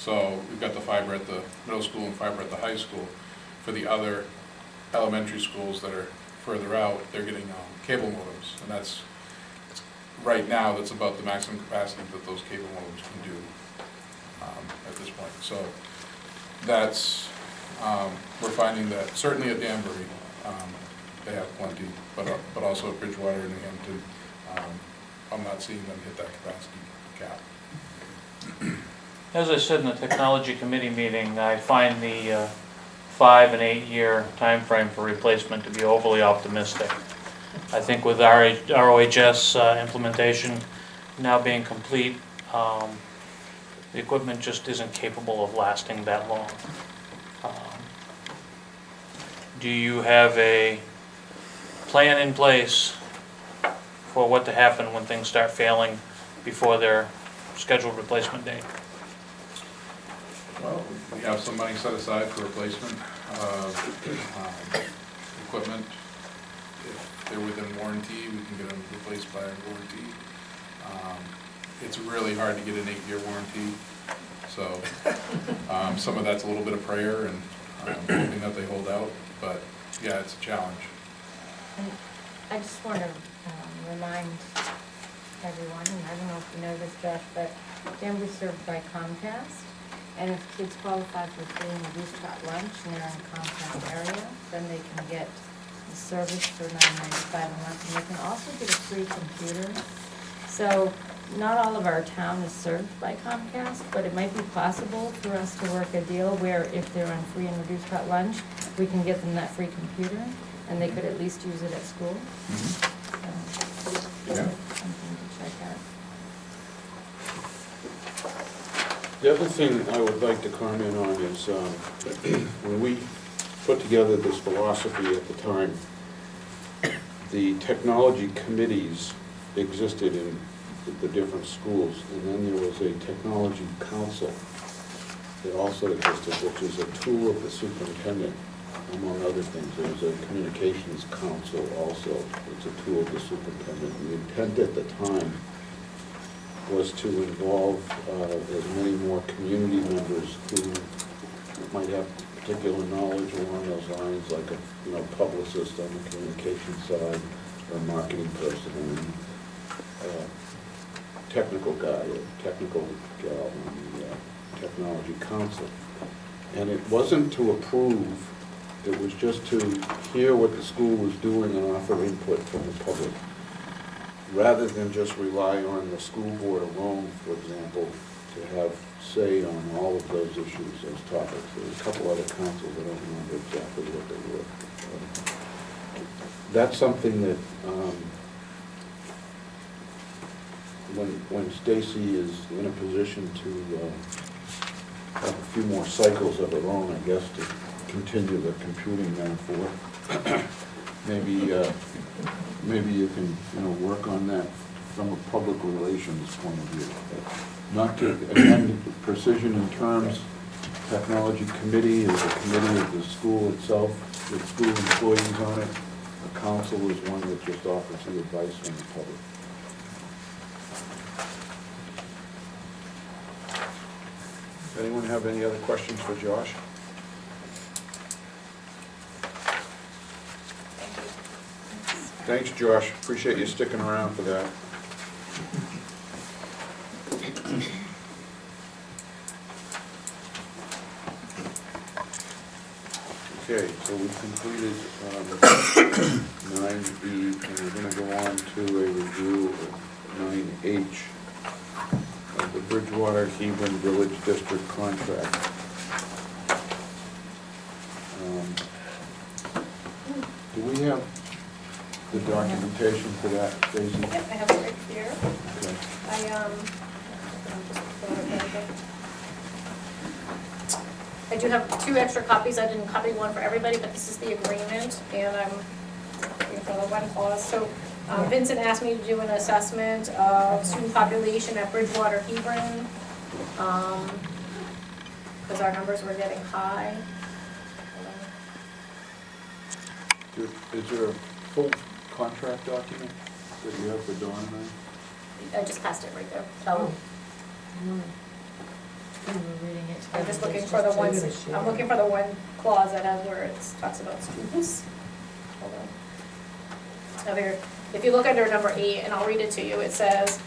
So we've got the fiber at the middle school and fiber at the high school. For the other elementary schools that are further out, they're getting cable modems, and that's, right now, that's about the maximum capacity that those cable modems can do at this point. So that's, we're finding that certainly at Danbury, they have plenty, but also at Bridgewater and New Hampton, I'm not seeing them hit that capacity cap. As I said in the technology committee meeting, I find the 5 and 8 year time frame for replacement to be overly optimistic. I think with our ROHS implementation now being complete, the equipment just isn't capable of lasting that long. Do you have a plan in place for what to happen when things start failing before their scheduled replacement date? Well, we have some money set aside for replacement of equipment. If they're within warranty, we can get them replaced by a warranty. It's really hard to get an 8-year warranty, so some of that's a little bit of prayer and hoping that they hold out, but yeah, it's a challenge. And I just want to remind everyone, and I don't know if you know this, Josh, but Danbury's served by Comcast. And if kids qualify for free and reduced hot lunch and they're in a Comcast area, then they can get the service for $9.95 a month, and they can also get a free computer. So not all of our town is served by Comcast, but it might be possible for us to work a deal where if they're on free and reduced hot lunch, we can get them that free computer, and they could at least use it at school. So, Yeah. something to check out. The other thing I would like to comment on is when we put together this philosophy at the time, the technology committees existed in the different schools, and then there was a technology council that also existed, which is a tool of the superintendent, among other things. There was a communications council also, it's a tool of the superintendent. The intent at the time was to involve as many more community members who might have particular knowledge along those lines, like a publicist on the communication side, or a marketing person, and a technical guy, a technical gal on the technology council. And it wasn't to approve, it was just to hear what the school was doing and offer input from the public, rather than just rely on the school board alone, for example, to have say on all of those issues, those topics. There were a couple other councils, I don't remember exactly what they were. That's something that, when Stacy is in a position to have a few more cycles of her own, I guess, to continue the computing metaphor, maybe you can work on that from a public relations point of view. Not to, again, precision in terms, technology committee is a committee of the school itself, with school employees on it. The council is one that just offers the advice from the public. Anyone have any other questions for Josh? Thanks, Josh. Appreciate you sticking around for that. Okay, so we've completed 9E, and we're going to go on to a review of 9H of the Bridgewater Hebron Village District contract. Do we have the documentation for that, Stacy? Yep, I have it right here. Okay. I do have 2 extra copies. I didn't copy one for everybody, but this is the agreement, and I'm looking for the one clause. So Vincent asked me to do an assessment of student population at Bridgewater Hebron, because our numbers were getting high. Is there a full contract document that you have for Dawn and I? I just passed it right there. So We were reading it together. I'm just looking There's for the two ones, this year. I'm looking for the one clause that has where it talks about students. Hold on. Now there, if you look under number 8, and I'll read it to you, it says,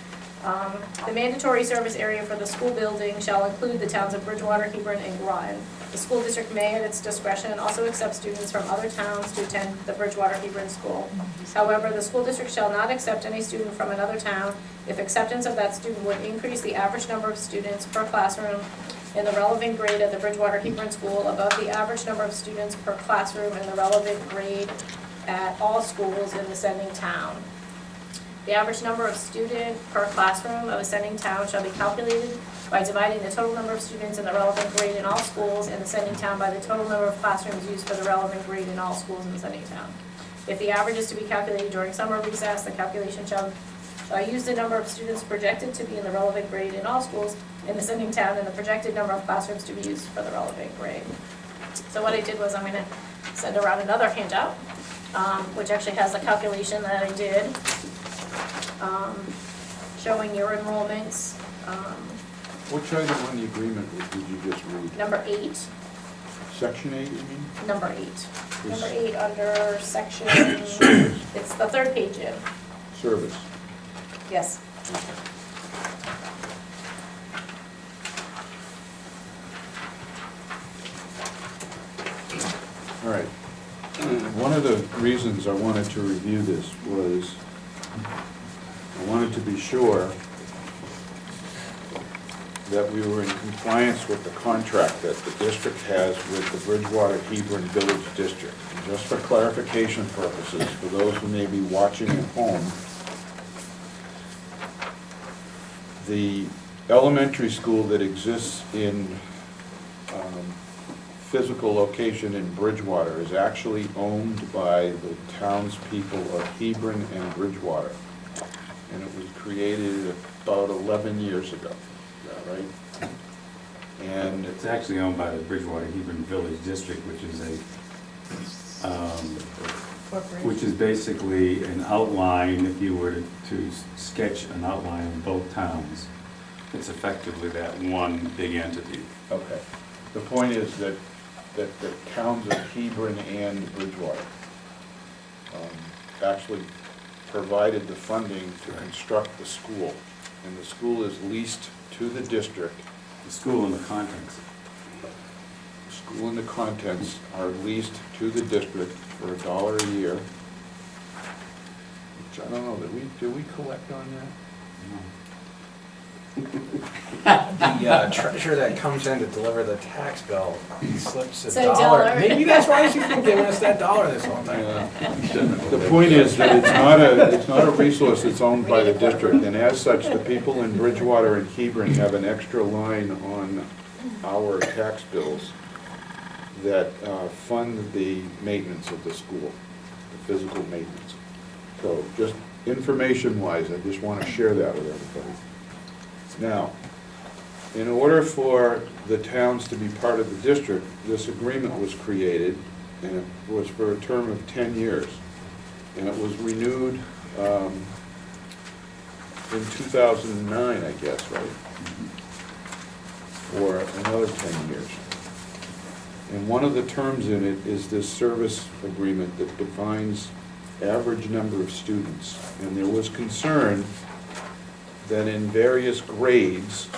the mandatory service area for the school building shall include the towns of Bridgewater, Hebron, and Groton. The school district may, at its discretion, also accept students from other towns to attend the Bridgewater Hebron school. However, the school district shall not accept any student from another town if acceptance of that student would increase the average number of students per classroom in the relevant grade at the Bridgewater Hebron school above the average number of students per classroom in the relevant grade at all schools in the sending town. The average number of student per classroom of a sending town shall be calculated by dividing the total number of students in the relevant grade in all schools in the sending town by the total number of classrooms used for the relevant grade in all schools in the sending town. If the average is to be calculated during summer recess, the calculation shall use the number of students projected to be in the relevant grade in all schools in the sending town and the projected number of classrooms to be used for the relevant grade. So what I did was I'm going to send around another handout, which actually has the calculation that I did, showing your enrollments. Which item on the agreement did you just read? Number 8, Section 8, you mean? number 8. Number 8 under section, Service. it's the 3rd page in, Service. yes. All right. One of the reasons I wanted to review this was I wanted to be sure that we were in compliance with the contract that the district has with the Bridgewater Hebron Village District. And just for clarification purposes, for those who may be watching at home, the elementary school that exists in physical location in Bridgewater is actually owned by the townspeople of Hebron and Bridgewater. And it was created about 11 years ago. Is that right? And It's actually owned by the Bridgewater Hebron Village District, which is basically an outline, if you were to sketch an outline of both towns. It's effectively that one big entity. okay. The point is that the towns of Hebron and Bridgewater actually provided the funding to construct the school. And the school is leased to the district. The school and the contents. The school and the contents are leased to the district for $1 a year. Which I don't know, did we collect on that? The treasurer that comes in to deliver the tax bill slips It's a a dollar. dollar. Maybe that's why she's been giving us that dollar this whole time. The point is that it's not a resource that's owned by the district, and as such, the people in Bridgewater and Hebron have an extra line on our tax bills that fund the maintenance of the school, the physical maintenance. So just information-wise, I just want to share that with everybody. Now, in order for the towns to be part of the district, this agreement was created, and it was for a term of 10 years. And it was renewed in 2009, I guess, right? For another 10 years. And one of the terms in it is this service agreement that defines average number of students. And there was concern that in various grades,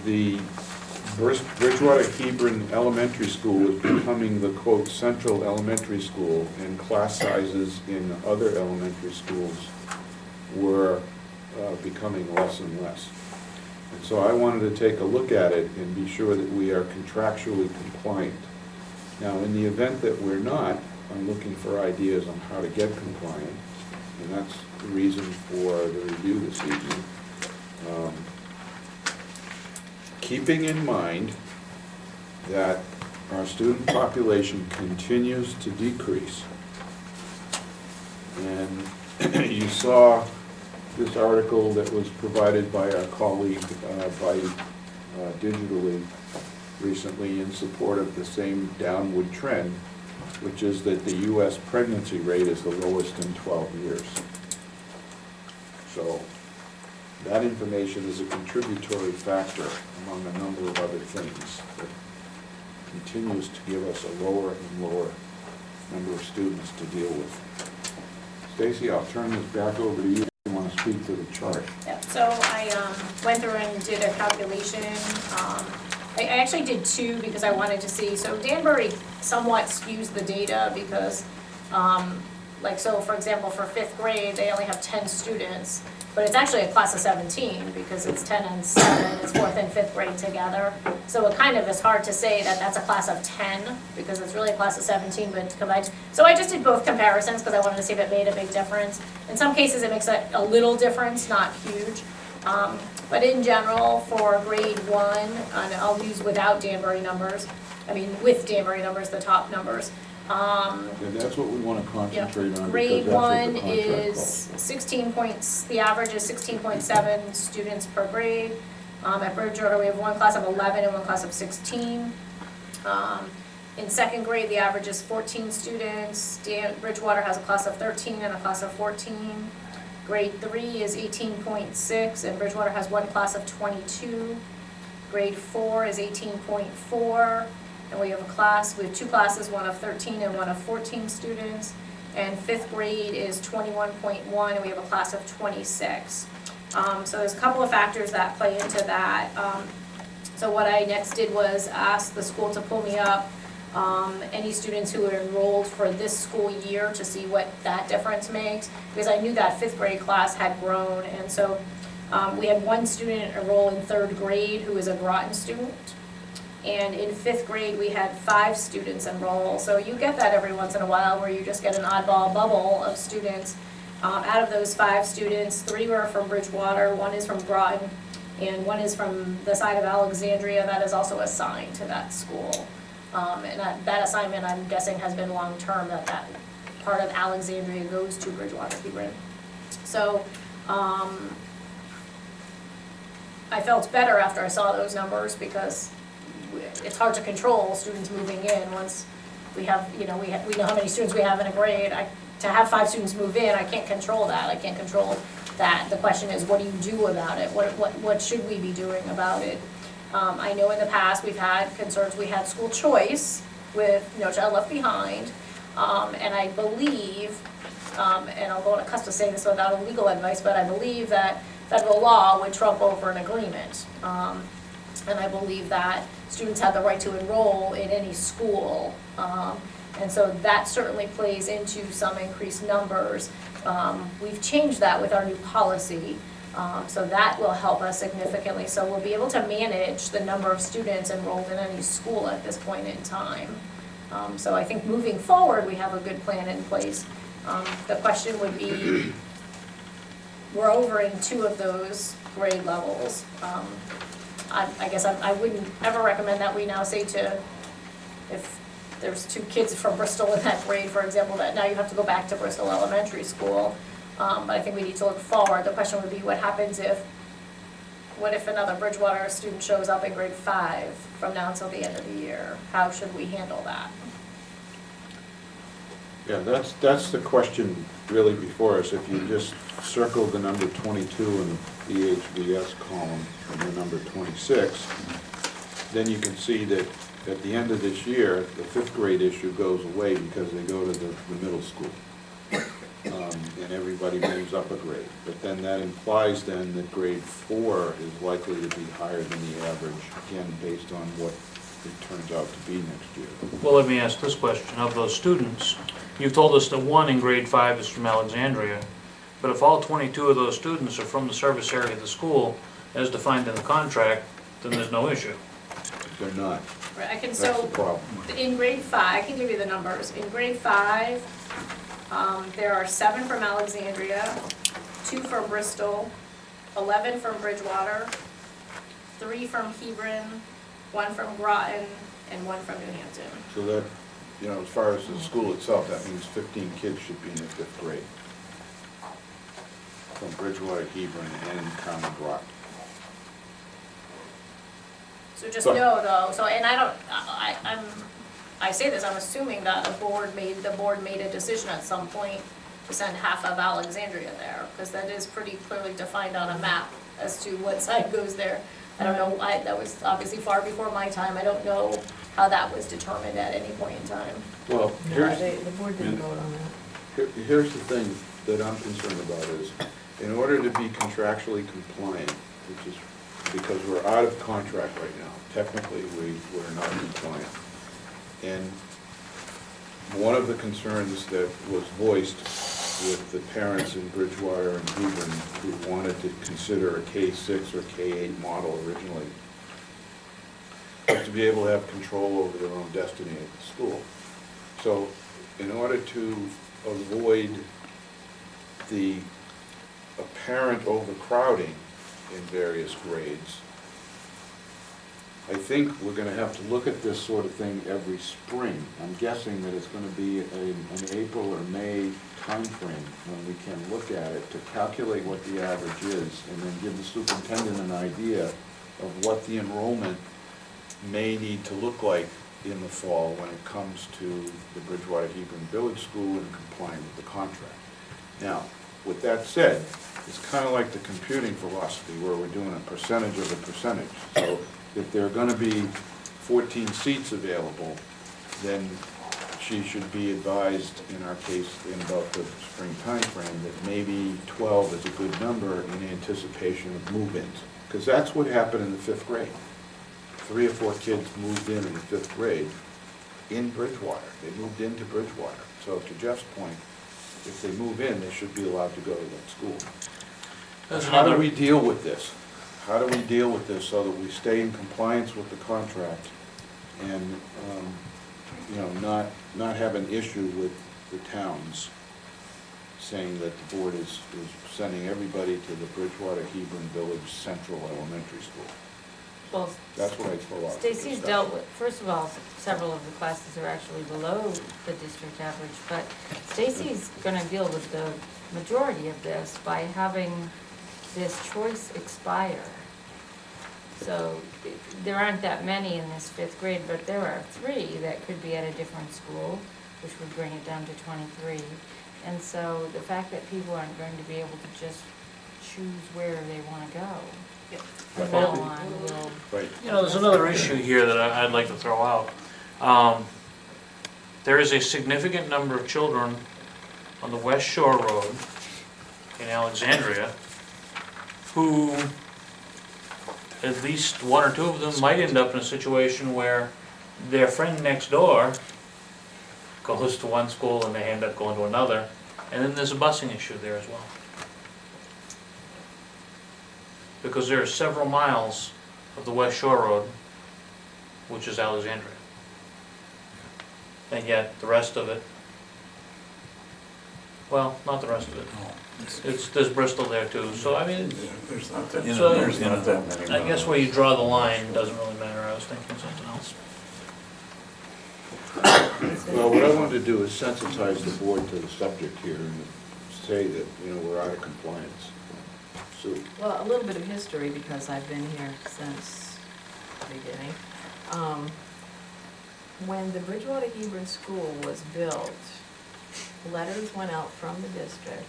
the Bridgewater Hebron Elementary School was becoming the, quote, central elementary school, and class sizes in other elementary schools were becoming less and less. And so I wanted to take a look at it and be sure that we are contractually compliant. Now, in the event that we're not, I'm looking for ideas on how to get compliant, and that's the reason for the review this evening. Keeping in mind that our student population continues to decrease. And you saw this article that was provided by our colleague digitally recently in support of the same downward trend, which is that the U.S. pregnancy rate is the lowest in 12 years. So That information is a contributory factor among a number of other things that continues to give us a lower and lower number of students to deal with. Stacy, I'll turn this back over to you if you want to speak to the chart. Yeah, so I went through and did a calculation. I actually did two because I wanted to see, so Danbury somewhat skews the data because, so for example, for 5th grade, they only have 10 students, but it's actually a class of 17 because it's 10 and 7, it's 4th and 5th grade together. So it kind of is hard to say that that's a class of 10 because it's really a class of 17, but combined. So I just did both comparisons because I wanted to see if it made a big difference. In some cases, it makes a little difference, not huge. But in general, for grade 1, and I'll use without Danbury numbers, with Danbury numbers, the top numbers. And that's what we want to concentrate on, Grade because that's 1 what the contract is calls. 16 points, the average is 16.7 students per grade. At Bridgewater, we have one class of 11 and one class of 16. In 2nd grade, the average is 14 students. Bridgewater has a class of 13 and a class of 14. Grade 3 is 18.6, and Bridgewater has one class of 22. Grade 4 is 18.4, and we have two classes, one of 13 and one of 14 students. And 5th grade is 21.1, and we have a class of 26. So there's a couple of factors that play into that. So what I next did was ask the school to pull me up any students who are enrolled for this school year to see what that difference makes, because I knew that 5th grade class had grown, and so we had one student enroll in 3rd grade who is a Groton student, and in 5th grade we had 5 students enroll. So you get that every once in a while where you just get an oddball bubble of students. Out of those 5 students, 3 were from Bridgewater, 1 is from Groton, and 1 is from the side of Alexandria that is also assigned to that school. And that assignment, I'm guessing, has been long-term, that part of Alexandria goes to Bridgewater Hebron. So, I felt better after I saw those numbers because it's hard to control students moving in once we have, we know how many students we have in a grade. To have 5 students move in, I can't control that. I can't control that. The question is, what do you do about it? What should we be doing about it? I know in the past we've had concerns. We had school choice with No Child Left Behind, and I believe, and I'll go on a cusp of saying this without legal advice, but I believe that federal law would trump over an agreement. And I believe that students have the right to enroll in any school. And so that certainly plays into some increased numbers. We've changed that with our new policy. So that will help us significantly. So we'll be able to manage the number of students enrolled in any school at this point in time. So I think moving forward, we have a good plan in place. The question would be, we're over in 2 of those grade levels. I guess I wouldn't ever recommend that we now say if there's 2 kids from Bristol in that grade, for example, that now you have to go back to Bristol Elementary School. But I think we need to look forward. The question would be, what happens what if another Bridgewater student shows up in grade 5 from now until the end of the year? How should we handle that? Yeah, that's the question really before us. If you just circle the number 22 in the EHBS column and the number 26, then you can see that at the end of this year, the 5th grade issue goes away because they go to the middle school. And everybody moves up a grade. But then that implies then that grade 4 is likely to be higher than the average, again, based on what it turns out to be next year. Well, let me ask this question. Of those students, you've told us that 1 in grade 5 is from Alexandria, but if all 22 of those students are from the service area of the school, as defined in the contract, then there's no issue. They're not. Right, That's the problem. in grade 5, I can give you the numbers. In grade 5, there are 7 from Alexandria, 2 from Bristol, 11 from Bridgewater, 3 from Hebron, 1 from Groton, and 1 from New Hampton. So that, as far as the school itself, that means 15 kids should be in the 5th grade. From Bridgewater, Hebron, and Common Groton. So just know though, and I say this, I'm assuming that the board made a decision at some point to send half of Alexandria there, because that is pretty clearly defined on a map as to what side goes there. I don't know, that was obviously far before my time, I don't know how that was determined at any point in time. Well, here's, The board didn't vote on that. here's the thing that I'm concerned about is, in order to be contractually compliant, which is because we're out of contract right now, technically we're not compliant. And one of the concerns that was voiced with the parents in Bridgewater and Hebron who wanted to consider a K-6 or K-8 model originally was to be able to have control over their own destiny at the school. So in order to avoid the apparent overcrowding in various grades, I think we're gonna have to look at this sort of thing every spring. I'm guessing that it's gonna be an April or May timeframe when we can look at it to calculate what the average is and then give the superintendent an idea of what the enrollment may need to look like in the fall when it comes to the Bridgewater Hebron Village School and complying with the contract. Now, with that said, it's kind of like the computing philosophy where we're doing a percentage of a percentage. So if there are going to be 14 seats available, then she should be advised, in our case, in about the spring timeframe, that maybe 12 is a good number in anticipation of move-ins. Because that's what happened in the 5th grade. 3 or 4 kids moved in the 5th grade in Bridgewater. They moved into Bridgewater. So to Jeff's point, if they move in, they should be allowed to go to that school. How do we deal with this? How do we deal with this so that we stay in compliance with the contract and, not have an issue with the towns saying that the board is sending everybody to the Bridgewater Hebron Village Central Elementary School? Well, That's what I throw out. Stacy's dealt with, first of all, several of the classes are actually below the district average, but Stacy's gonna deal with the majority of this by having this choice expire. So there aren't that many in this 5th grade, but there are 3 that could be at a different school, which would bring it down to 23. And so the fact that people aren't going to be able to just choose where they wanna go from now on will. Right. There's another issue here that I'd like to throw out. There is a significant number of children on the West Shore Road in Alexandria who, at least 1 or 2 of them might end up in a situation where their friend next door goes to one school and they end up going to another, and then there's a busing issue there as well. Because there are several miles of the West Shore Road, which is Alexandria. And yet, the rest of it, well, not the rest of it. There's Bristol there too, so I mean, There's not that, So, there's not that many. I guess where you draw the line doesn't really matter. I was thinking something else. Well, what I wanted to do is sensitize the board to the subject here and say that, we're out of compliance. So, Well, a little bit of history, because I've been here since the beginning. When the Bridgewater Hebron School was built, letters went out from the district,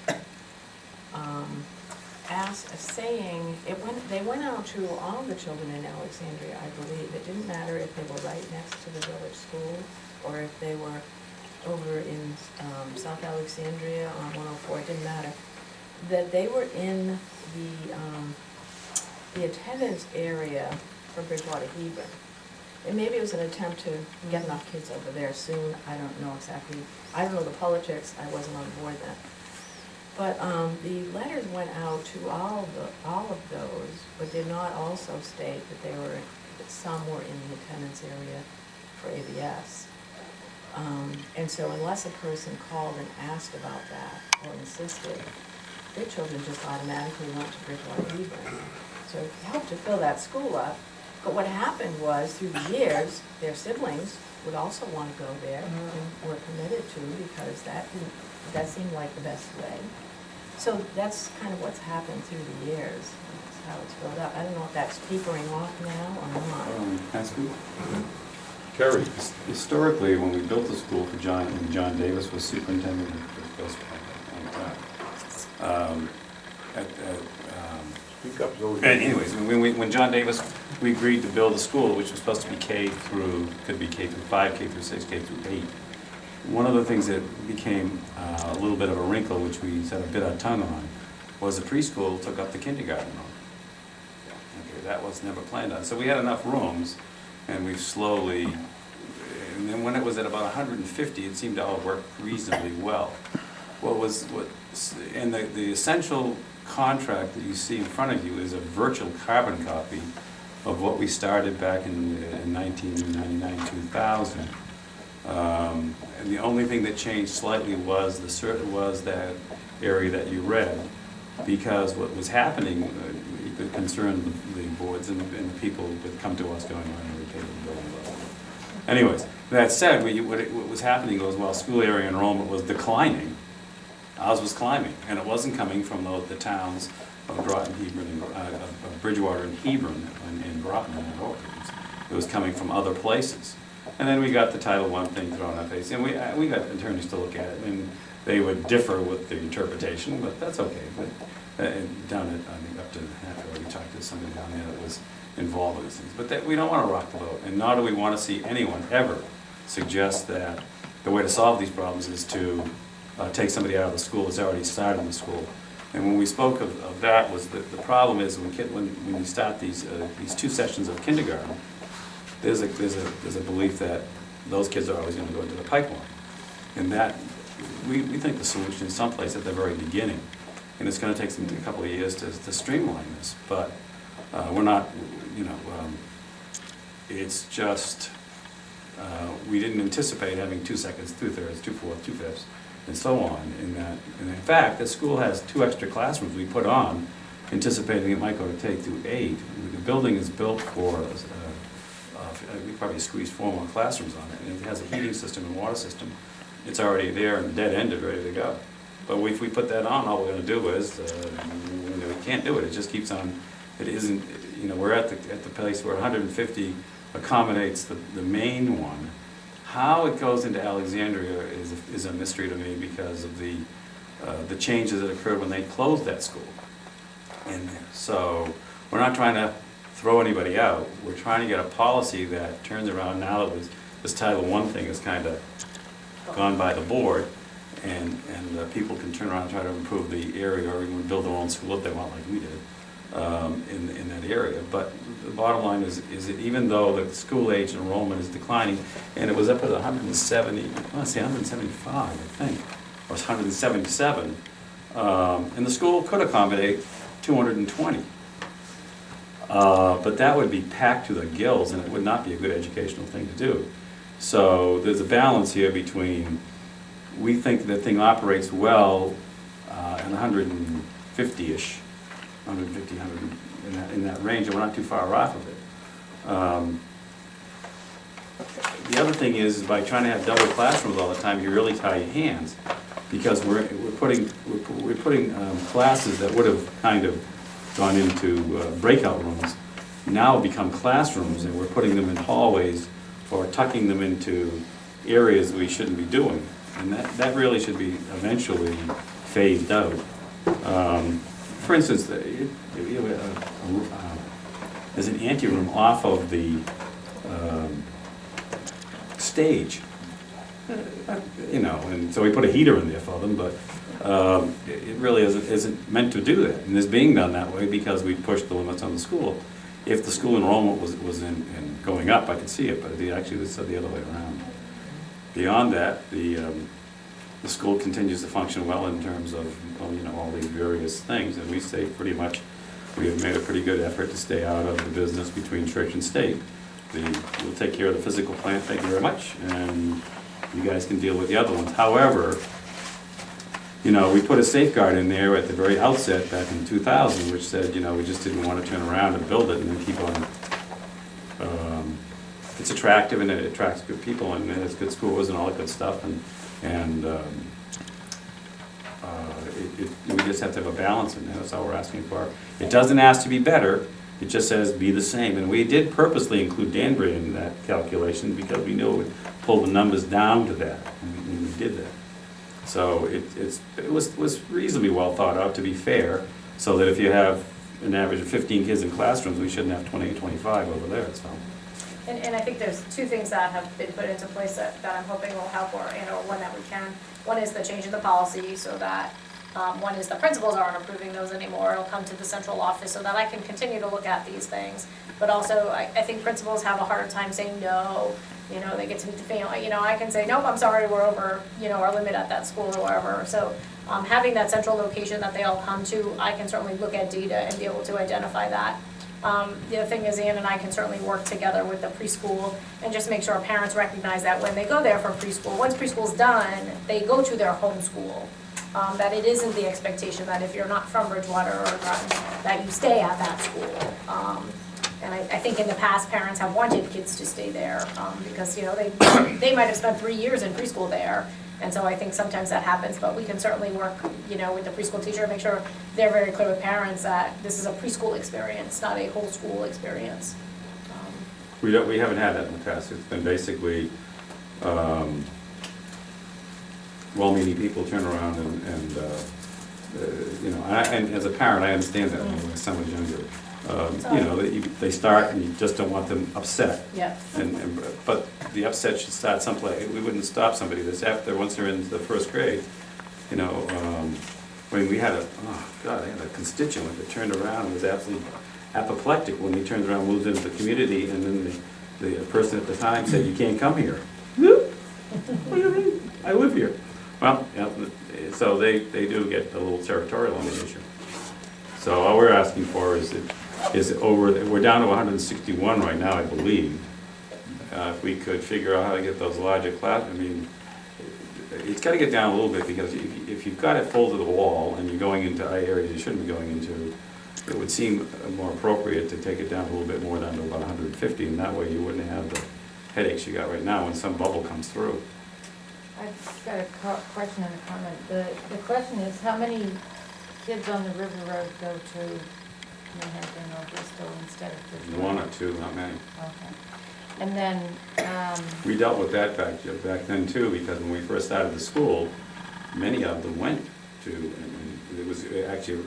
they went out to all the children in Alexandria, I believe. It didn't matter if they were right next to the village school, or if they were over in South Alexandria on 104, it didn't matter. That they were in the attendance area for Bridgewater Hebron. And maybe it was an attempt to get enough kids over there soon, I don't know exactly. I don't know the politics, I wasn't on board then. But the letters went out to all of those, but did not also state that some were in the attendance area for ABS. And so unless a person called and asked about that or insisted, their children just automatically went to Bridgewater Hebron. So it helped to fill that school up. But what happened was, through the years, their siblings would also want to go there and were permitted to, because that seemed like the best way. So that's kind of what's happened through the years. That's how it's filled up. I don't know if that's tapering off now or not. Ask you, Kerry, historically, when we built the school for John, when John Davis was superintendent of West Speak up, Zoe. Anyways, when John Davis, we agreed to build a school, which was supposed to be K through, could be K through 5, K through 6, K through 8. One of the things that became a little bit of a wrinkle, which we set a bit our tongue on, was the preschool took up the kindergarten room. Okay, that was never planned on. So we had enough rooms, and we slowly, and then when it was at about 150, it seemed to all work reasonably well. And the essential contract that you see in front of you is a virtual carbon copy of what we started back in 1999, 2000. And the only thing that changed slightly was that area that you read, because what was happening concerned the boards and the people that come to us going, "Why don't we pay the building level?" Anyways, that said, what was happening was while school area enrollment was declining, ours was climbing, and it wasn't coming from the towns of Groton, Hebron, of Bridgewater and Hebron, and Groton and Orleans. It was coming from other places. And then we got the Title I thing thrown in our face, and we got attorneys to look at it, and they would differ with the interpretation, but that's okay. But down at, I think up to Hatfield, we talked to somebody down there that was involved with these things. But we don't want to rock the boat, and nor do we want to see anyone ever suggest that the way to solve these problems is to take somebody out of the school that's already started in the school. And when we spoke of that, was that the problem is when you start these 2 sessions of kindergarten, there's a belief that those kids are always going to go into the pipeline, and that we think the solution is someplace at the very beginning, and it's going to take a couple of years to streamline this. But we're not, it's just we didn't anticipate having 2 seconds, 2/3, 2/4, 2/5, and so on. And in fact, the school has 2 extra classrooms we put on, anticipating it might go to K through 8. The building is built for. We probably squeezed 4 more classrooms on it, and it has a heating system and water system. It's already there and dead-ended, ready to go. But if we put that on, all we're going to do is, we can't do it. It just keeps on. It isn't. We're at the place where 150 accommodates the main one. How it goes into Alexandria is a mystery to me because of the changes that occurred when they closed that school in there. So we're not trying to throw anybody out. We're trying to get a policy that turns around now that this Title I thing has kind of gone by the board, and people can turn around and try to improve the area or even build their own school if they want, like we did, in that area. But the bottom line is that even though the school age enrollment is declining, and it was up at 175, I think, or 177, and the school could accommodate 220. But that would be packed to the gills, and it would not be a good educational thing to do. So there's a balance here between, we think the thing operates well at 150-ish, 150, 100, in that range, and we're not too far off of it. The other thing is by trying to have double classrooms all the time, you really tie your hands, because we're putting classes that would have kind of gone into breakout rooms, now become classrooms, and we're putting them in hallways or tucking them into areas we shouldn't be doing. And that really should be eventually phased out. For instance, there's an anteroom off of the stage, and so we put a heater in there for them, but it really isn't meant to do that, and it's being done that way because we pushed the limits on the school. If the school enrollment was in going up, I could see it, but it actually said the other way around. Beyond that, the school continues to function well in terms of all these various things, and we say pretty much we have made a pretty good effort to stay out of the business between church and state. We'll take care of the physical plant, thank you very much, and you guys can deal with the other ones. However, we put a safeguard in there at the very outset back in 2000, which said, we just didn't want to turn around and build it and then keep on. It's attractive and it attracts good people and it has good schools and all that good stuff, and we just have to have a balance in there. That's all we're asking for. It doesn't ask to be better. It just says be the same. And we did purposely include Danbury in that calculation because we knew it would pull the numbers down to that, and we did that. So it was reasonably well thought out, to be fair, so that if you have an average of 15 kids in classrooms, we shouldn't have 20 or 25 over there, so. And I think there's two things that have been put into place that I'm hoping will help, or, one that we can. One is the change in the policy, so that, one is the principals aren't approving those anymore. It'll come to the central office so that I can continue to look at these things. But also, I think principals have a hard time saying no. They get to meet the family. I can say, nope, I'm sorry, we're over, our limit at that school or wherever. So having that central location that they all come to, I can certainly look at data and be able to identify that. The other thing is Ann and I can certainly work together with the preschool and just make sure our parents recognize that when they go there for preschool, once preschool's done, they go to their home school. That it isn't the expectation that if you're not from Bridgewater or Groton, that you stay at that school. And I think in the past, parents have wanted kids to stay there because, they might have spent 3 years in preschool there. And so I think sometimes that happens, but we can certainly work, with the preschool teacher and make sure they're very clear with parents that this is a preschool experience, not a whole school experience. We haven't had that in the past. It's been basically, well-meaning people turn around and and as a parent, I understand that when my son was younger. They start and you just don't want them upset. Yeah. But the upset should start someplace. We wouldn't stop somebody that's after, once they're into the first grade, when we had I had a constituent that turned around and was absolutely apoplectic when he turned around, moved into the community, and then the person at the time said, "You can't come here." What do you mean? I live here. Well, so they do get a little territorial on the issue. So all we're asking for is we're down to 161 right now, I believe. If we could figure out how to get those larger it's got to get down a little bit, because if you've got it full to the wall and you're going into areas you shouldn't be going into, it would seem more appropriate to take it down a little bit more, down to about 150, and that way you wouldn't have the headaches you got right now when some bubble comes through. I've got a question and a comment. The question is, how many kids on the River Road go to New Hampton or Bristol instead of Bridgewater? One or two, not many. Okay. And then, We dealt with that back then too, because when we first started the school, many of them went to, and it was actually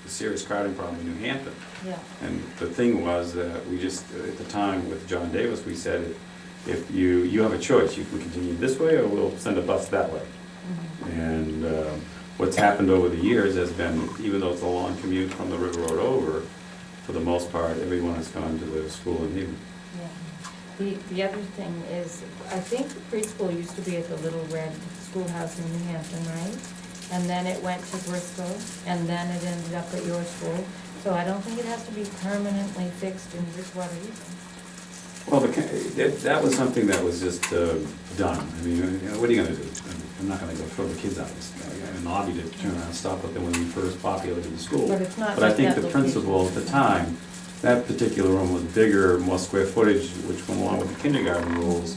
a serious crowding problem in New Hampton. yeah, And the thing was that we just, at the time with John Davis, we said, if you have a choice, you can continue this way or we'll send a bus that way. And what's happened over the years has been, even though it's a long commute from the River Road over, for the most part, everyone has gone to the school in Eden. yeah. The other thing is, I think the preschool used to be at the Little Red Schoolhouse in New Hampton, right? And then it went to Bristol, and then it ended up at your school. So I don't think it has to be permanently fixed in Bridgewater either. Well, that was something that was just done. I mean, what are you gonna do? I'm not gonna go throw the kids out in the lobby to turn around and stop it when we first populated the school. But it's not But I like think that the principal at the time, that particular room was bigger, more square footage, which went along with the kindergarten rules,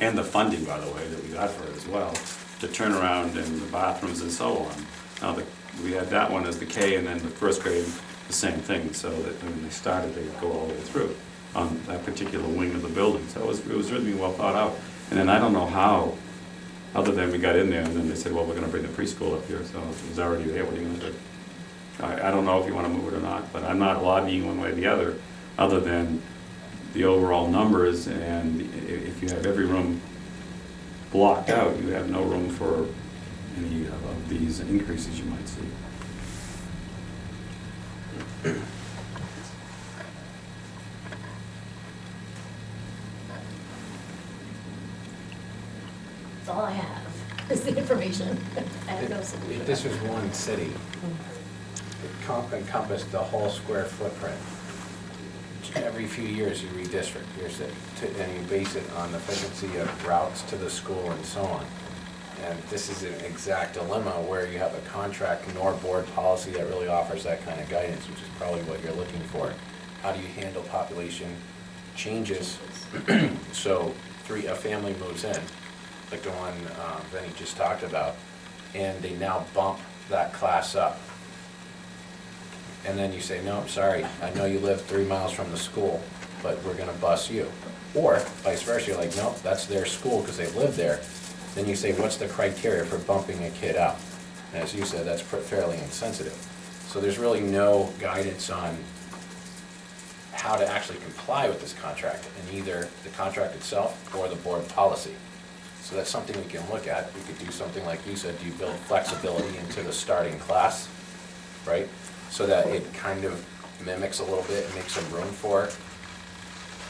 and the funding, by the way, that we got for it as well, to turn around and the bathrooms and so on. Now, we had that one as the K, and then the first grade, the same thing, so that when they started, they would go all the way through on that particular wing of the building. So it was really well thought out. And then I don't know how, other than we got in there and then they said, well, we're gonna bring the preschool up here, so it was already there, what are you gonna do? I don't know if you wanna move it or not, but I'm not lobbying one way or the other than the overall numbers, and if you have every room blocked out, you have no room for any of these increases you might see. That's all I have, is the information. I have no solution. If this was one city, it encompassed the whole square footprint. Every few years you redistrict your city, and you base it on the efficiency of routes to the school and so on. And this is an exact dilemma where you have a contract nor board policy that really offers that kind of guidance, which is probably what you're looking for. How do you handle population changes? So a family moves in, like the one Vinny just talked about, and they now bump that class up. And then you say, no, I'm sorry, I know you live 3 miles from the school, but we're gonna bus you. Or vice versa, you're like, no, that's their school because they live there, then you say, what's the criteria for bumping a kid up? And as you said, that's fairly insensitive. So there's really no guidance on how to actually comply with this contract in either the contract itself or the board policy. So that's something we can look at. We could do something like you said, do you build flexibility into the starting class, right? So that it kind of mimics a little bit and makes some room for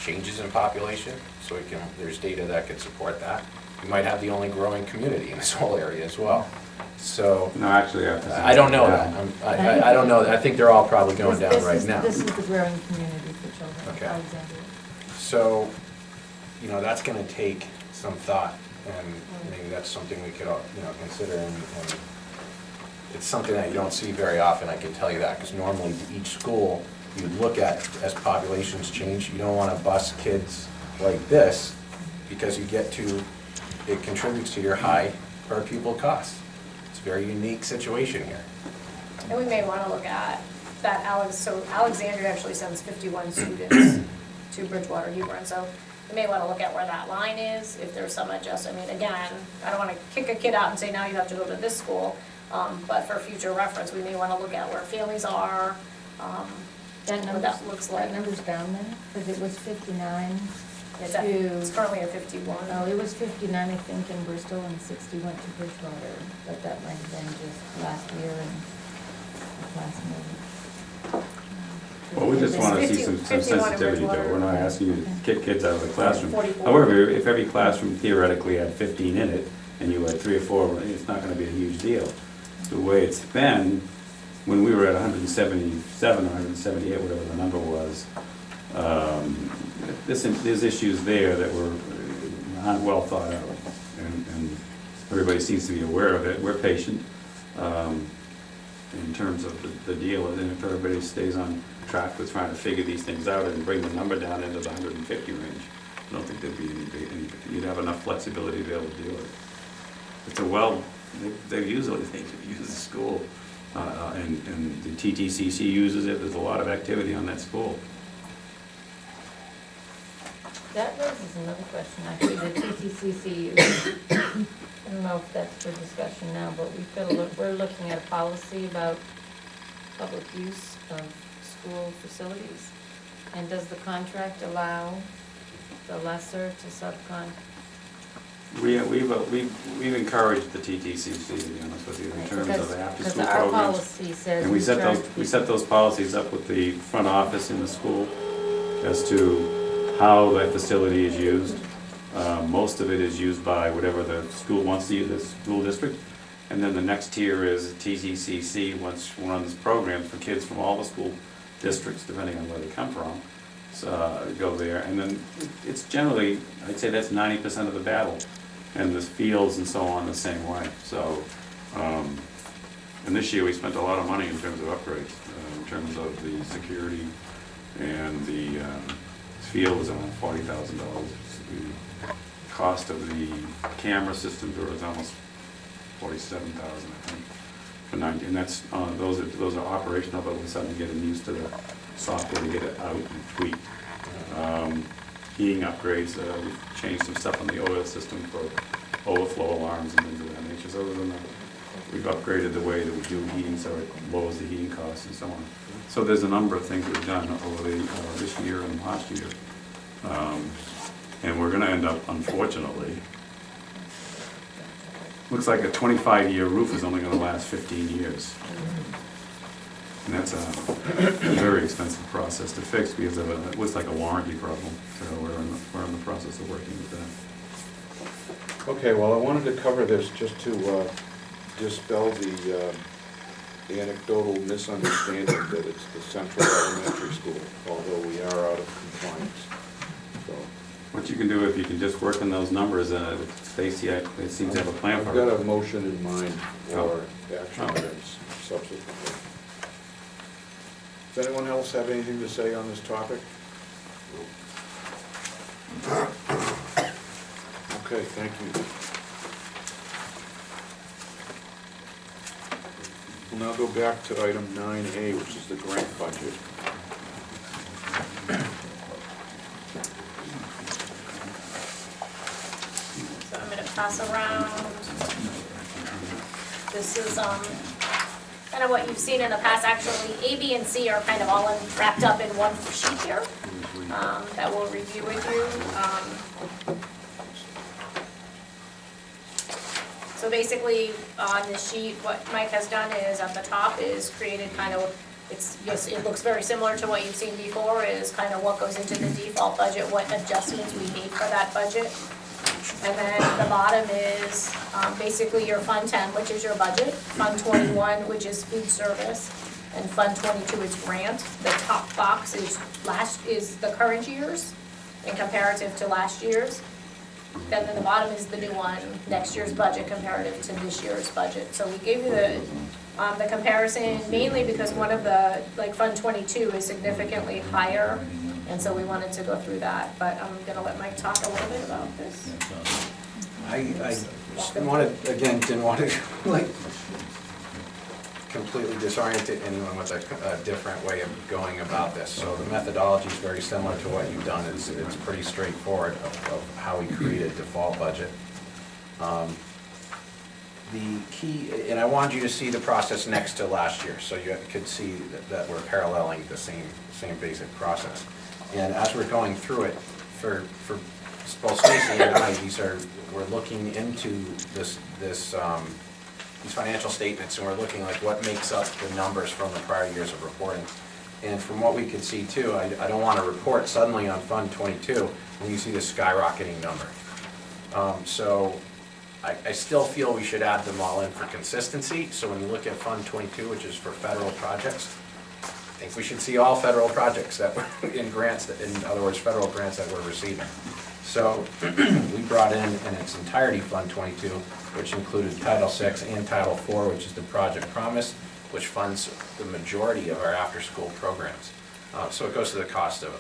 changes in population. So we can, there's data that could support that. We might have the only growing community in this whole area as well. So, No, actually, I have to say. I don't know that. I don't know. I think they're all probably going down right now. This is the growing community for children in Okay. Alexandria. So, you know, that's gonna take some thought, and maybe that's something we could, consider, and it's something that you don't see very often, I can tell you that, because normally each school, you look at as populations change, you don't wanna bus kids like this, because you get to, it contributes to your high per pupil costs. It's a very unique situation here. And we may want to look at that so Alexandria actually sends 51 students to Bridgewater Hebron, so we may want to look at where that line is, if there's some adjustment. I mean, again, I don't want to kick a kid out and say, now you have to go to this school, but for future reference, we may want to look at where families are, what that looks like. That number's down there, because it was 59 It's to, currently at 51. oh, it was 59, I think, in Bristol, and 60 went to Bridgewater, but that might have been just last year and the class meeting. Well, we just want to see some 51 in sensitivity, though. Bridgewater. We're not asking you to kick kids out of the classroom. 44. However, if every classroom theoretically had 15 in it, and you had 3 or 4, it's not going to be a huge deal. The way it's been, when we were at 177 or 178, whatever the number was, there's issues there that were not well thought out, and everybody seems to be aware of it. We're patient in terms of the deal, and if everybody stays on track with trying to figure these things out and bring the number down into the 150 range, I don't think there'd be any you'd have enough flexibility to be able to do it. It's they use the school, and the TTCC uses it. There's a lot of activity on that school. That raises another question, actually, the TTCC, I don't know if that's for discussion now, but we're looking at a policy about public use of school facilities. And does the contract allow the lesser to subcon? We've encouraged the TTCC, to be honest with you, in terms of the after-school Because our programs. policy says. And we charge set those policies up with the front office in the school as to how that facility is used. Most of it is used by whatever the school wants to use, the school district. And then the next tier is TTCC, once runs programs for kids from all the school districts, depending on where they come from, go there. And then it's generally, I'd say that's 90% of the battle. And the fields and so on the same way. So, and this year we spent a lot of money in terms of upgrades, in terms of the security, and the field was around $40,000. The cost of the camera systems was almost $47,000, I think, for 19. And that's those are operational, but we're starting to get them used to the software to get it out and tweaked. Heating upgrades, we've changed some stuff on the oil system for overflow alarms and things of that nature. So we've upgraded the way that we do heating, so it lowers the heating costs and so on. So there's a number of things we've done over this year and last year. And we're gonna end up, unfortunately, looks like a 25-year roof is only gonna last 15 years. And that's a very expensive process to fix because of it looks like a warranty problem. So we're in the process of working with that. Okay, well, I wanted to cover this just to dispel the anecdotal misunderstanding that it's the Central Elementary School, although we are out of compliance. So What you can do, if you can just work on those numbers, Stacy, it seems to have a plan I've for got it. a motion in mind for action items subsequently. Does anyone else have anything to say on this topic? Okay, thank you. We'll now go back to item 9A, which is the grant budget. So I'm gonna pass around. This is, kind of what you've seen in the past. Actually, A, B, and C are kind of all wrapped up in one sheet here, that we'll review with you. So basically, on the sheet, what Mike has done is, at the top, is created kind of, yes, it looks very similar to what you've seen before, is kind of what goes into the default budget, what adjustments we made for that budget. And then the bottom is basically your Fund 10, which is your budget, Fund 21, which is food service, and Fund 22 is grant. The top box is the current year's in comparative to last year's. Then the bottom is the new one, next year's budget comparative to this year's budget. So we gave you the comparison mainly because one of the, like Fund 22 is significantly higher, and so we wanted to go through that. But I'm gonna let Mike talk a little bit about this. I just wanted, again, didn't want to like completely disorient anyone with a different way of going about this. So the methodology is very similar to what you've done. It's pretty straightforward of how we create a default budget. The key, and I wanted you to see the process next to last year, so you could see that we're paralleling the same basic process. And as we're going through it, for both Stacy and I, we're looking into these financial statements, and we're looking like what makes up the numbers from the prior years of reporting. And from what we could see too, I don't want to report suddenly on Fund 22 when you see this skyrocketing number. So I still feel we should add them all in for consistency. So when you look at Fund 22, which is for federal projects, I think we should see all federal projects that were in grants, in other words, federal grants that we're receiving. So we brought in its entirety Fund 22, which included Title VI and Title IV, which is the Project Promise, which funds the majority of our after-school programs. So it goes to the cost of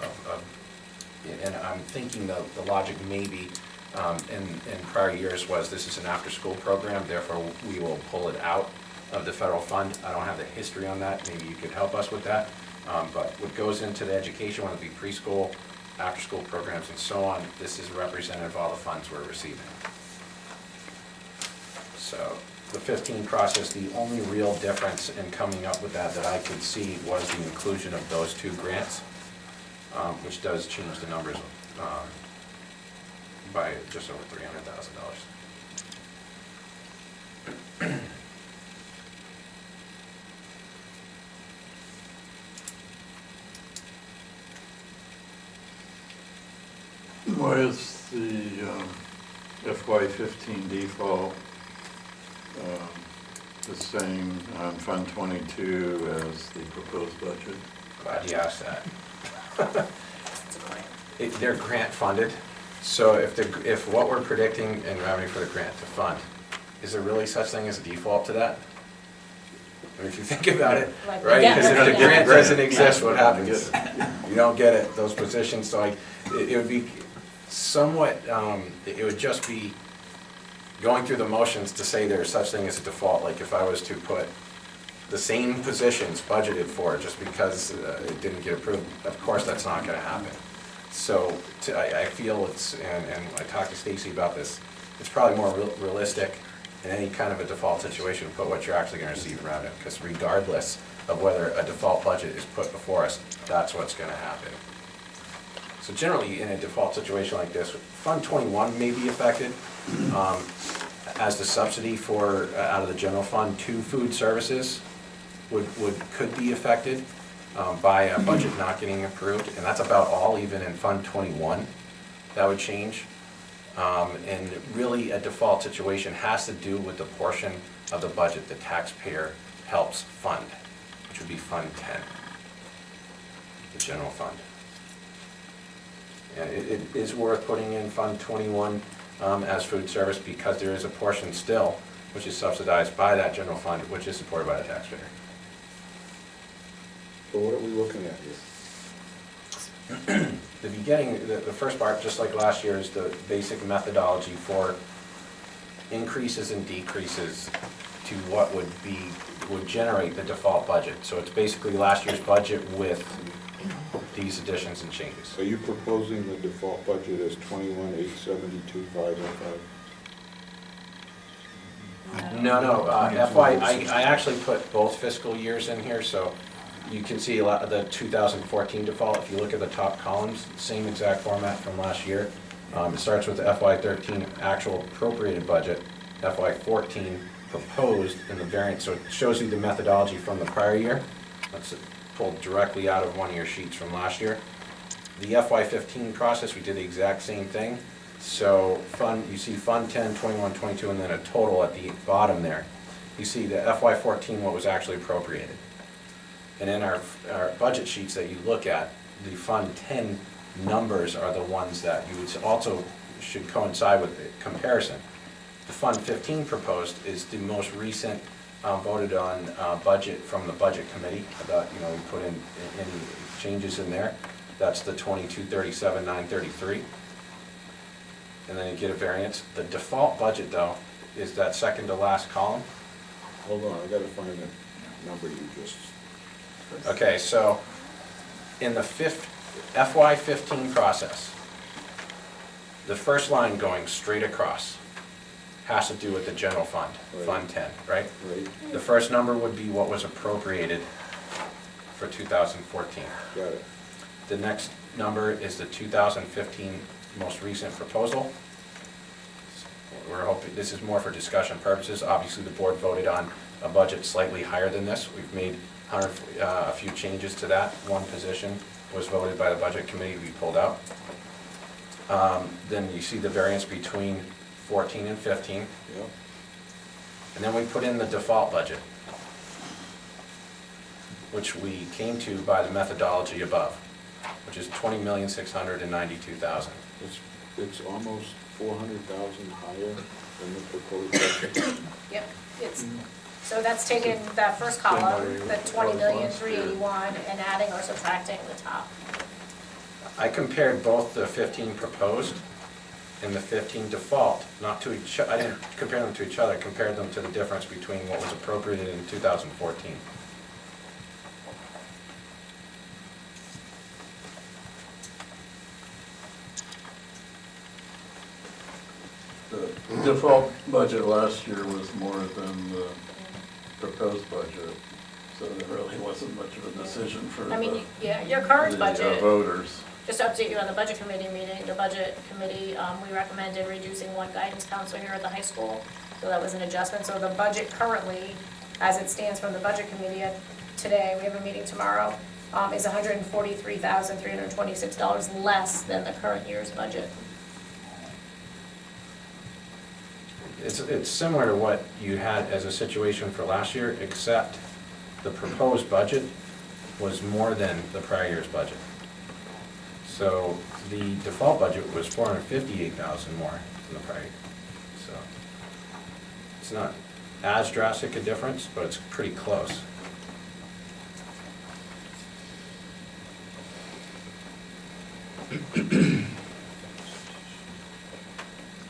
and I'm thinking the logic maybe in prior years was this is an after-school program, therefore we will pull it out of the federal fund. I don't have the history on that, maybe you could help us with that. But what goes into the education, whether it be preschool, after-school programs, and so on, this is representative of all the funds we're receiving. So the 15 process, the only real difference in coming up with that I could see was the inclusion of those two grants, which does change the numbers by just over $300,000. Why is the FY15 default the same on Fund 22 as the proposed budget? Glad you asked that. They're grant funded, so if what we're predicting in revenue for the grant to fund, is there really such thing as a default to that? I mean, if you think about it, Like, right? yeah. Because if the grant doesn't exist, what I happens? get it. You don't get it, those positions, so it would be somewhat, it would just be going through the motions to say there's such thing as a default, like if I was to put the same positions budgeted for just because it didn't get approved, of course that's not gonna happen. So I feel and I talked to Stacy about this, it's probably more realistic in any kind of a default situation to put what you're actually gonna receive around it, because regardless of whether a default budget is put before us, that's what's gonna happen. So generally, in a default situation like this, Fund 21 may be affected as the subsidy for, out of the general fund to food services could be affected by a budget not getting approved, and that's about all, even in Fund 21, that would change. And really, a default situation has to do with the portion of the budget the taxpayer helps fund, which would be Fund 10, the general fund. And it is worth putting in Fund 21 as food service because there is a portion still which is subsidized by that general fund, which is supported by the taxpayer. So what are we looking at here? The beginning, the first part, just like last year, is the basic methodology for increases and decreases to what would generate the default budget. So it's basically last year's budget with these additions and changes. Are you proposing the default budget as 21,872,505? No, I actually put both fiscal years in here, so you can see a lot of the 2014 default. If you look at the top columns, same exact format from last year. It starts with the FY13 actual appropriated budget, FY14 proposed, and the variance, so it shows you the methodology from the prior year. That's pulled directly out of one of your sheets from last year. The FY15 process, we did the exact same thing. So you see Fund 10, 21, 22, and then a total at the bottom there. You see the FY14, what was actually appropriated. And in our budget sheets that you look at, the Fund 10 numbers are the ones that you would also should coincide with the comparison. The Fund 15 proposed is the most recent voted on budget from the Budget Committee. We put in any changes in there. That's the 2237,933. And then you get a variance. The default budget, though, is that second to last column. Hold on, I gotta find the number you just. Okay, so in the FY15 process, the first line going straight across has to do with the general fund, Right. Fund 10, right? Right, The first number would be what was appropriated for 2014. got it. The next number is the 2015 most recent proposal. We're hoping, this is more for discussion purposes. Obviously, the board voted on a budget slightly higher than this. We've made a few changes to that. One position was voted by the Budget Committee to be pulled out. Then you see the variance between 14 and 15. Yep. And then we put in the default budget, which we came to by the methodology above, which is $20,692,000. It's almost 400,000 higher than the proposed budget. Yep, so that's taking that first column, the 20,381, and adding or subtracting the top. I compared both the 15 proposed and the 15 default, not to each, I didn't compare them to each other, I compared them to the difference between what was appropriated in 2014. The default budget last year was more than the proposed budget, so there really wasn't much of a decision for I mean, the yeah, your current budget, voters. just to update you on the Budget Committee meeting, the Budget Committee, we recommended reducing one guidance counselor here at the high school, so that was an adjustment. So the budget currently, as it stands from the Budget Committee today, we have a meeting tomorrow, is $143,326 less than the current year's budget. It's similar to what you had as a situation for last year, except the proposed budget was more than the prior year's budget. So the default budget was 458,000 more than the prior year. So it's not as drastic a difference, but it's pretty close.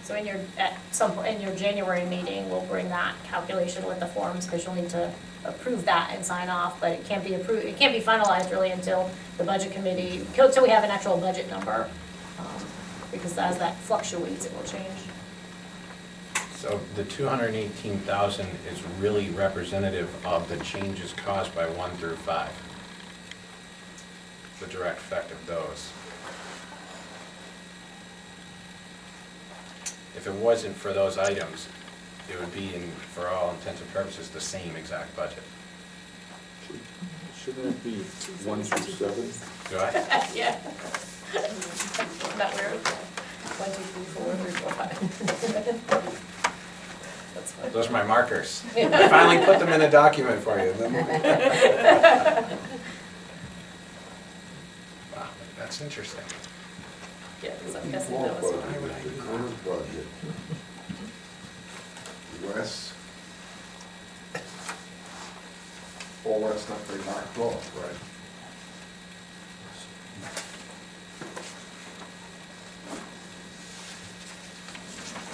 So at some point in your January meeting, we'll bring that calculation with the forms, because you'll need to approve that and sign off, but it can't be approved, it can't be finalized really until the Budget Committee, until we have an actual budget number, because as that fluctuates, it will change. So the 218,000 is really representative of the changes caused by 1 through 5. The direct effect of those. If it wasn't for those items, it would be, for all intents and purposes, the same exact budget. Shouldn't it be 1 through 7? Do I? Yeah. Isn't that weird? 1, 2, 3, 4, 3, 4, 5. That's fine. Those are my markers. I finally put them in a document for you. Wow, that's interesting. Yeah, because I'm guessing that was. The current budget, less, all that stuff they marked off, right?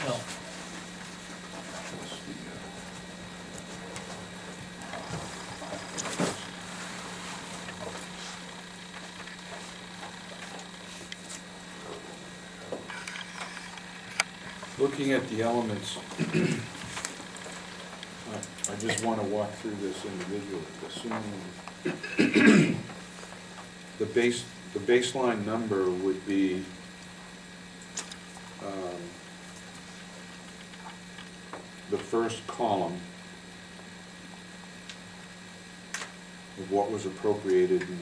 Well, Looking at the elements just want to walk through this individually. Assuming the baseline number would be the first column of what was appropriated in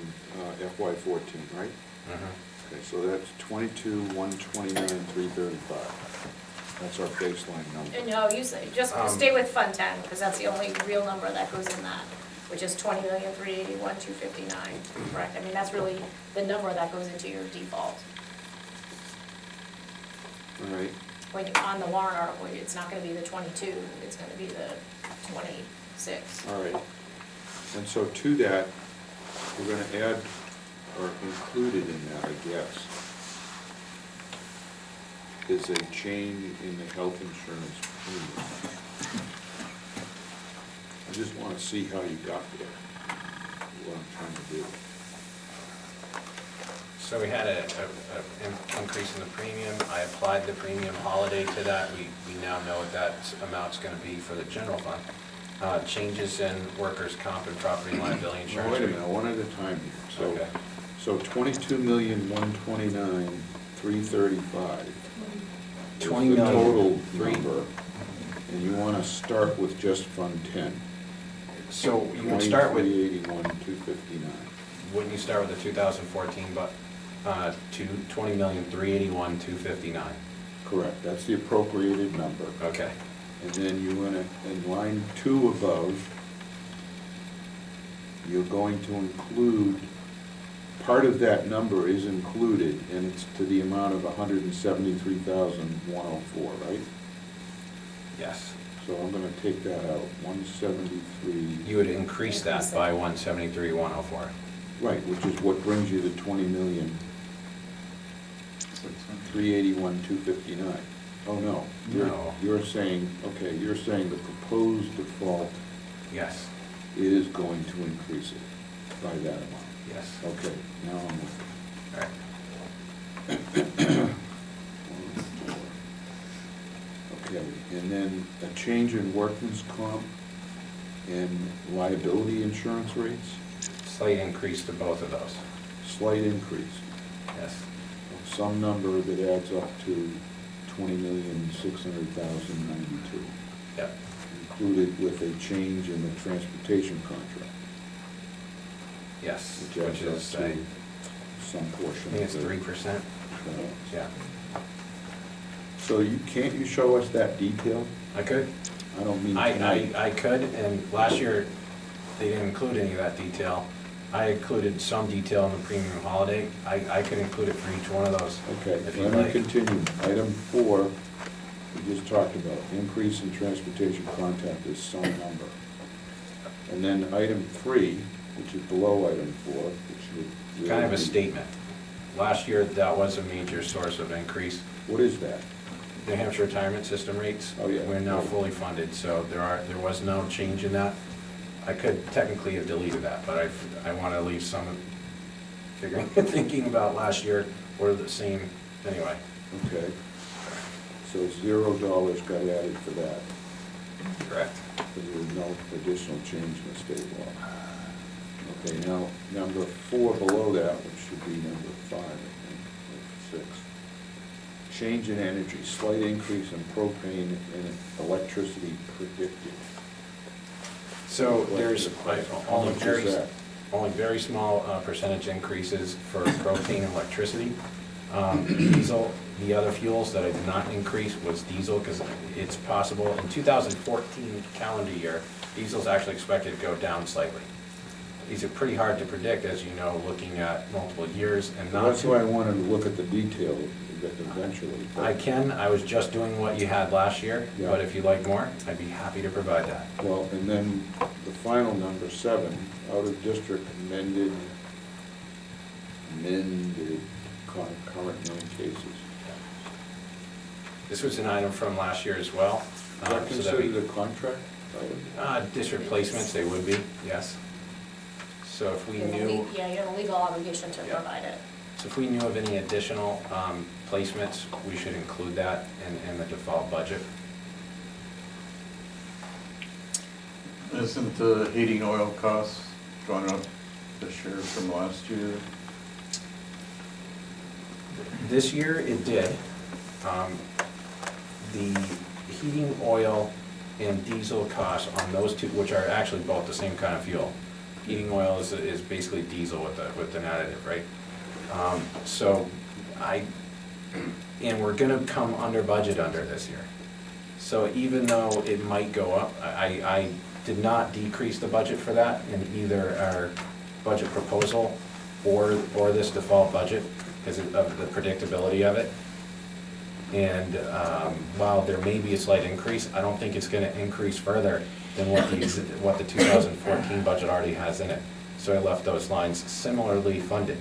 FY14, right? Okay, so that's 22,129,335. That's our baseline number. And no, you say, just stay with Fund 10, because that's the only real number that goes in that, which is 20,381,259, correct? I mean, that's really the number that goes into your default. All right, When you're on the warrant article, it's not gonna be the 22, it's gonna be the 26. all right. And so to that, we're going to add, or included in that, I guess, is a change in the health insurance premium. I just want to see how you got there, what I'm trying to do. So we had an increase in the premium. I applied the premium holiday to that. We now know what that amount's gonna be for the general fund. Changes in workers' comp and property and liability Now, insurance. wait a minute, one at a time here. Okay. So 22,129,335. 20 is the million. total number, and you want to start with just Fund 10. So you would start with, 23,81,259. wouldn't you start with the 2014, but, 20,381,259? Correct, that's the appropriated number. Okay. And then you want to, in line 2 above, you're going to include, part of that number is included, and it's to the amount of 173,104, right? Yes. So I'm going to take that out, 173. You would increase that by 173,104. Right, which is what brings you to 20,381,259. Oh, no. No. You're saying, okay, you're saying the proposed default Yes, is going to increase it by that amount. yes. Okay, now I'm with All right. you. Okay, and then a change in workman's comp and liability insurance rates, Slight increase to both of those. slight increase. Yes. Some number that adds up to 20,600,092, Yep. included with a change in the transportation contract, Yes, which which adds is, up I to some portion think it's of it. 3%. Yeah, So can't you show us that detail? I could. I don't mean tonight. I could, and last year, they didn't include any of that detail. I included some detail in the premium holiday. I could include it for each one of those. Okay, If you'd let me like. continue. Item 4, we just talked about, increase in transportation contact is some number. And then item 3, which is below item 4, which would. Kind of a really be- statement. Last year, that was a major source of increase. What is that? New Hampshire retirement system rates. Oh, yeah. We're now fully funded, so there was no change in that. I could technically have deleted that, but I want to leave some thinking about last year were the same anyway. Okay. So $0 got added for that, Correct. because there was no additional change in the state law. Okay, now, number 4 below that, which should be number 5, I think, or 6. Change in energy, slight increase in propane and electricity predicted. So there's How much is that? only very small percentage increases for propane and electricity. Diesel, the other fuels that I did not increase was diesel, because it's possible, in 2014 calendar year, diesel's actually expected to go down slightly. These are pretty hard to predict, as you know, looking at multiple years and not. That's why I wanted to look at the detail eventually. I can, I was just doing what you had last year, Yeah. but if you'd like more, I'd be happy to provide that. Well, and then the final number 7, out-of-district amended current known cases. This was an item from last year as well. Is that so considered a contract item? District placements, they would be, yes. So if we knew, Yeah, you have a legal obligation to Yeah. provide it. so if we knew of any additional placements, we should include that in the default budget. Isn't the heating oil costs going up this year from last year? This year it did. The heating oil and diesel costs on those two, which are actually both the same kind of fuel. Heating oil is basically diesel with an additive, right? And we're gonna come under budget under this year. So even though it might go up, I did not decrease the budget for that in either our budget proposal or this default budget because of the predictability of it. And while there may be a slight increase, I don't think it's gonna increase further than what the 2014 budget already has in it. So I left those lines similarly funded.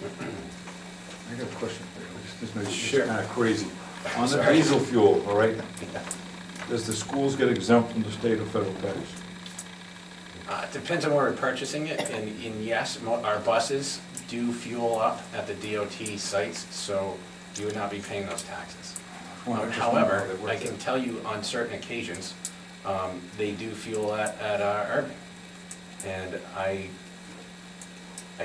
I got a question for you. This may be Sure. kind of crazy. On the Sorry. diesel fuel, all right, does the schools get exempt from the state or federal tax? It depends on where we're purchasing it, and yes, our buses do fuel up at the DOT sites, so you would not be paying those taxes. Well, I just However, wonder how that I works. can tell you on certain occasions, they do fuel at Irving. And I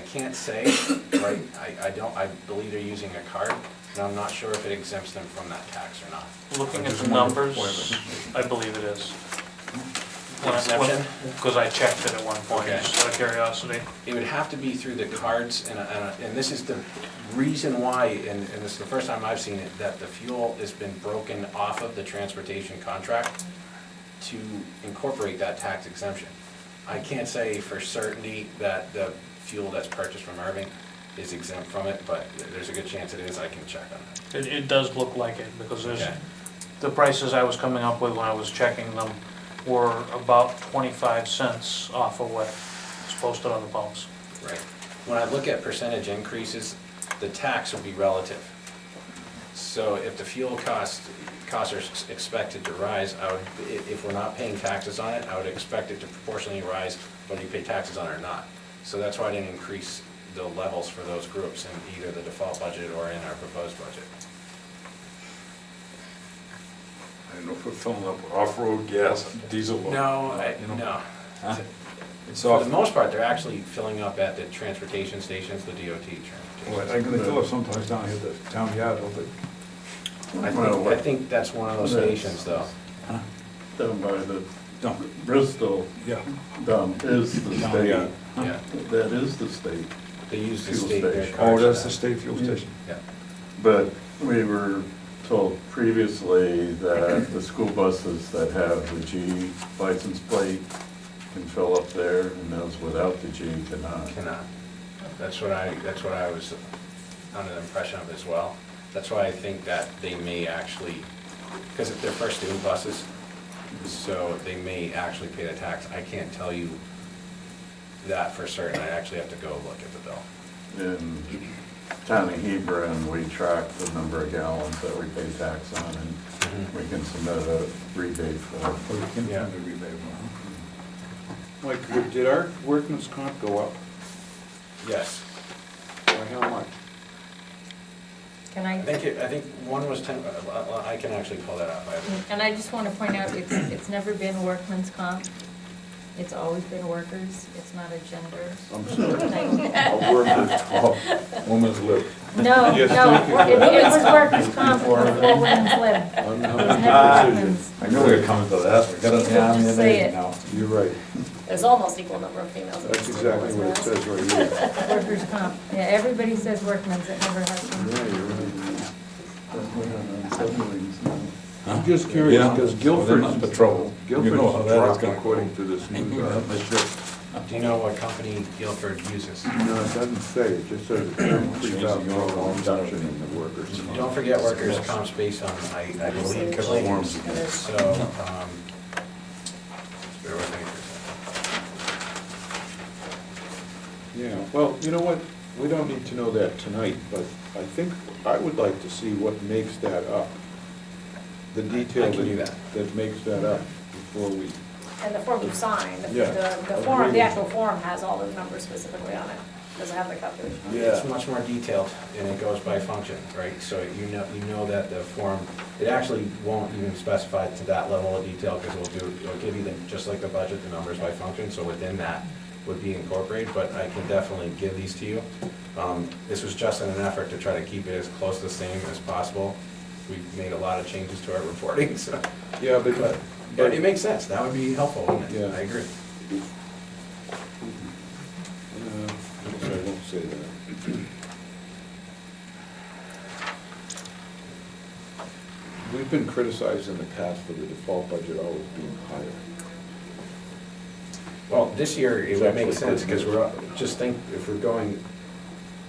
can't say, right, I believe they're using a card, and I'm not sure if it exempts them from that tax or not. Looking at Just the wondered. numbers, I believe it is. Exemption? Because I checked it at one point, Okay. just out of curiosity. It would have to be through the cards, and this is the reason why, and this is the first time I've seen it, that the fuel has been broken off of the transportation contract to incorporate that tax exemption. I can't say for certainty that the fuel that's purchased from Irving is exempt from it, but there's a good chance it is. I can check on that. It does look like it, because there's, Okay. the prices I was coming up with when I was checking them were about 25 cents off of what is posted on the pumps. Right. When I look at percentage increases, the tax will be relative. So if the fuel costs are expected to rise, if we're not paying taxes on it, I would expect it to proportionally rise whether you pay taxes on it or not. So that's why I didn't increase the levels for those groups in either the default budget or in our proposed budget. I don't know if we're filling up off-road gas, diesel. No, you know. no. Huh? It's For off, the most part, they're actually filling up at the transportation stations, the DOT well, transportation. I'm gonna fill up sometimes down here at the town yard, don't they? I think that's one of those stations, though. Down by the Dump, Bristol yeah. dump is the Down state. here. Yeah, That is the state. they use the Fuel state, their station. cards Oh, for that's the that. state fuel station. Yeah. But we were told previously that the school buses that have the G license plate can fill up there, and those without the G cannot. Cannot. That's what I was under the impression of as well. That's why I think that they may actually, because they're first student buses, so they may actually pay the tax. I can't tell you that for certain. I actually have to go look at the bill. In town of Hebron, we track the number of gallons that we pay tax on, and we can submit a rebate for it. Oh, you can Yeah. find a rebate, huh? Mike, did our workman's comp go up? Yes. By how much? Can I think one was 10, I can actually pull that up. And I just want to point out, it's never been workman's comp. It's always been workers. It's not a gender I'm sorry. thing. A workman's comp, woman's lip. No, Yes, no, thank you. it was workers' comp before women's lib. I'm It not was in never decision. women's. I knew we were coming to that, we got on the arm the Just other say day it. now. You're right. There's almost equal number of females. and That's males. exactly what it says right here. Workers' comp. Yeah, everybody says workman's, it never has been. Yeah, you're right. Submarines now. I'm just curious, Yeah. because Well, they're not Guilford's, for trouble. You know how Guilford's that is dropped gonna according go. to this Yeah, new my ship. Do you know what company Guilford uses? No, it doesn't say, it just says it's $3,000 reduction in the workers. Don't forget workers' comp's based on, I believe, claims. So, bear with me for a second. Yeah, well, you know what, we don't need to know that tonight, but I think, I would like to see what makes that up. The detail I can do that. that makes that up before we, And the form you signed, Yeah. the form, the actual form has all those numbers specifically on it. Does it have the calculation? It's much more detailed, and it goes by function, right? So you know that the form, it actually won't even specify to that level of detail, because it'll give you the, just like the budget, the numbers by function, so within that would be incorporated, but I can definitely give these to you. This was just in an effort to try to keep it as close to the same as possible. We've made a lot of changes to our reporting, so. Yeah, But it makes sense, that would be helpful, wouldn't it? Yeah. I agree. I won't say that. We've been criticized in the past for the default budget always being higher. Well, this year, it would make It's sense, actually because if we're going,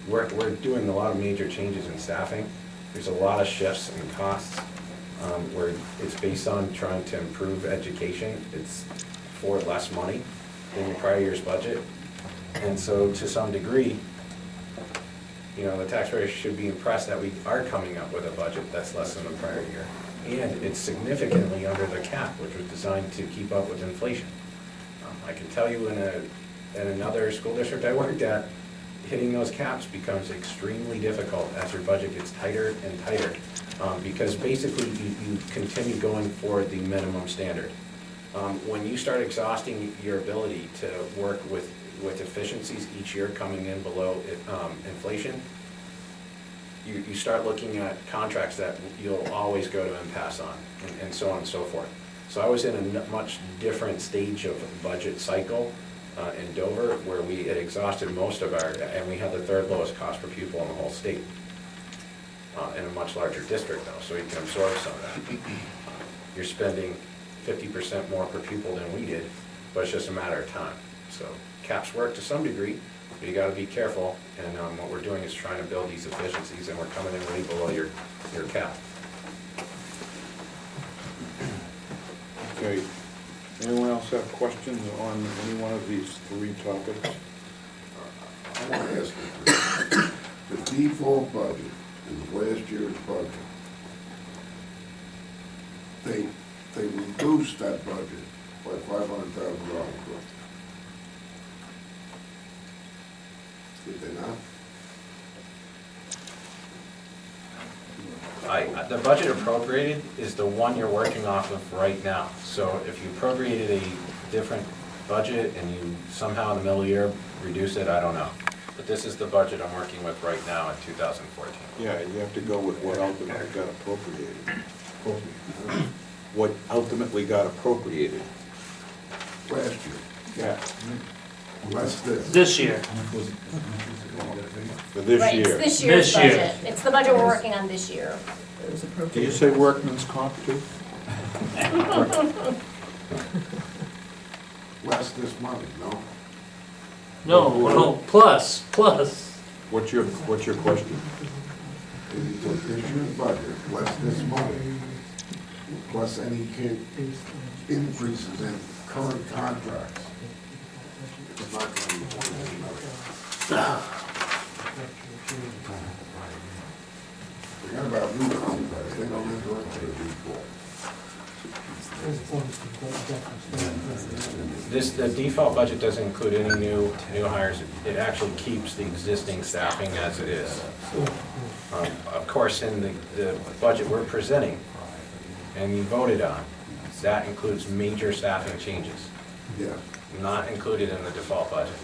we're doing a lot of major changes in staffing. There's a lot of shifts in costs, where it's based on trying to improve education. It's for less money than the prior year's budget. And so, to some degree, the taxpayers should be impressed that we are coming up with a budget that's less than the prior year. And it's significantly under the cap, which was designed to keep up with inflation. I can tell you in another school district I worked at, hitting those caps becomes extremely difficult as your budget gets tighter and tighter. Because basically you continue going for the minimum standard. When you start exhausting your ability to work with efficiencies each year coming in below inflation, you start looking at contracts that you'll always go to impasse on, and so on and so forth. So I was in a much different stage of budget cycle in Dover, where we had exhausted most of and we had the third lowest cost per pupil in the whole state. In a much larger district though, so you can absorb some of that. You're spending 50% more per pupil than we did, but it's just a matter of time. So caps work to some degree, but you gotta be careful, and what we're doing is trying to build these efficiencies, and we're coming in way below your cap. Okay, anyone else have questions on any one of these three topics? I want to ask you, the default budget is last year's budget. They reduced that budget by $500,000. Did they not? The budget appropriated is the one you're working off of right now. So if you appropriated a different budget and you somehow in the middle of the year reduce it, I don't know. But this is the budget I'm working with right now in 2014. Yeah, you have to go with what ultimately got appropriated. What ultimately got appropriated. Last year, Yeah. less this. This year. For this Right, it's year. this year's This year. budget. It's the budget we're working on this year. It was Do you appropriate. say workman's comp too? Less this money, no? No, plus. What's your question? If you took this year's budget, less this money, plus any increases in current contracts, it's not going to be $28 million. Forget about new contracts, they don't enter into the default. The default budget doesn't include any new hires. It actually keeps the existing staffing as it is. Of course, in the budget we're presenting and you voted on, that includes major staffing changes, Yeah. not included in the default budget.